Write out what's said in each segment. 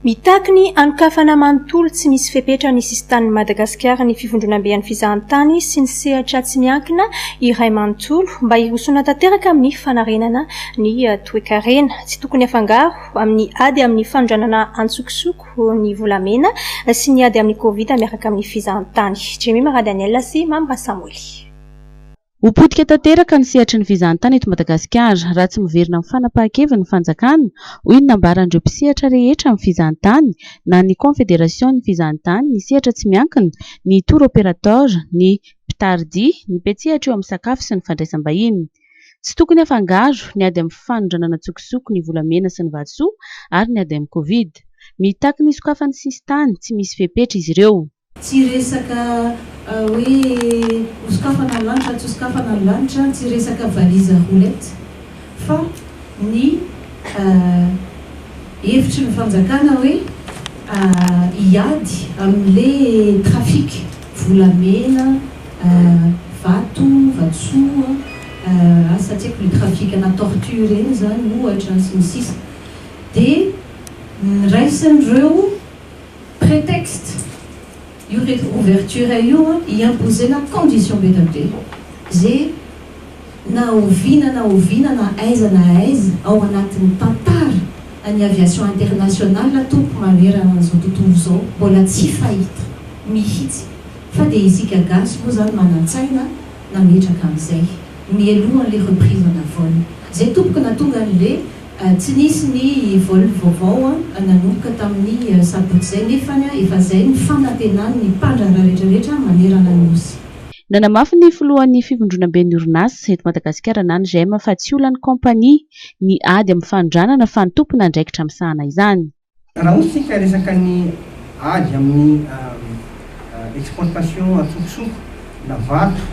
Mitakiny anokafana manontolo tsy misy fepetra ny sistan'ny Madagasikara ny fivondronam-bean'ny fizahantany sy ny sehatra tsy miankina iray manontolo mba hirosona tanteraka amin'ny fanarenana ny toe-karena tsy tokony afangaro amin'ny ady amin'ny fanondranana antsokosoko ny volamena sy ny ady amin'ny Covid miaraka amin'ny fizahantany. Jemima Radaniel sy Mamra Samuel. Hopotika tanteraka ny sehatry ny fizahantany eto Madagasikara raha tsy miverina amin'ny fanapahan-keviny ny fanjakana hoy ny nambaran'ireo mpisehatra rehetra amin'ny fizahantany na ny Confédération fizahantany, ny sehatra tsy miankina, ny tour opérateur, ny mpitardy, ny mpietsehatra eo amin'ny sakafo sy ny fandraisam-bahiny. Tsy tokony afangaro ny ady amin'ny fanondranana tsokosoko ny volamena sy ny vatosoa ary ny ady amin'ny Covid. Mitaky ny sokafan'ny sistany tsy misy fepetra izy ireo. Tsy resaka hoe osokafana lanitra tsy osokafana lanitra, tsy resaka valiza roulette fa ny hevitry ny fanjakana hoe hiady amin'le trafik volamena, vatosoa, asa tsy haiko le trafik na torture eny zany ohatra sy ny sisa dia raisin'ireo prétexte io ouverture io hiimposena condition be dia be zay na oviana na aiza ao anatin'ny tantara ny aviation internationale tompo manerana an'izao tontolo izao mbola tsy fahita mihitsy fa dia isika gasy moa zany manan-tsaina nametraka amin'izay mielohan'le reprise na vol zay tompoka natonga an'le tsy nisy ny vol vaovao nanomboka tamin'ny sabotsy zay nefany efa zay ny fanantenany ny mpandrara rehetrarehetra manerana nosy. Nanamafy ny filohan'ny fivondronam-ben'ny orinasa eto Madagasikara na ny GM fa tsy olan'ny kompania ny ady amin'ny fanondranana fa ny tompona andraikitra misahana izany. Raha ohatsika resaka ny ady amin'ny exportation atsokosoko na vato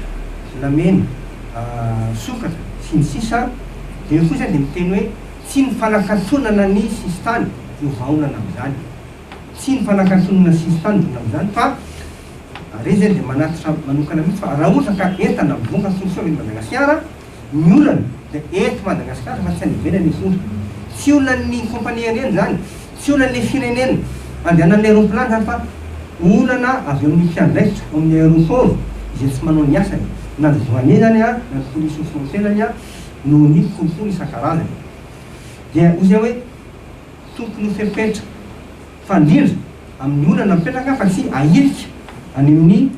na mena sokatra sy ny sisa dia kosa dia miteny hoe tsy ny fanakatonana ny sistany no vaonana amin'izany, tsy ny fanakatonana sistany no amin'izany fa reza dia manatitra manokana mihitsy fa raha ohatra ka entana vonka sosony Madagasikara ny olana dia eto Madagasikara fa tsy any ivelany fondra, tsy olan'ny kompania reny zany, tsy olan'le firenena andehanan'le aeroplany zany fa olana avy amin'ny mpiandraikitra amin'ny aéroport izay tsy manao ny asany na ny douanier zany na ny police frontière zany no ny kompony isan-karazany. Dia ozy hoe tokony fepetra fandindra amin'ny olana mipetraka fa tsy ahirika any amin'ny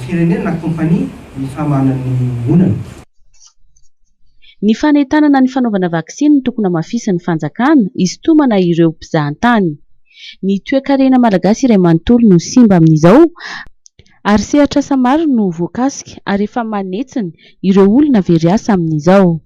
firenena na kompania ny famahanan'ny olana. Ny fanentanana ny fanaovana vaksiny tokony hamafisy ny fanjakana isintomana ireo mpizahantany. Ny toe-karena malagasy iray manontolo no simba amin'izao ary sehatra asa maro no voakasika ary efa manetsina ireo olona very asa amin'izao.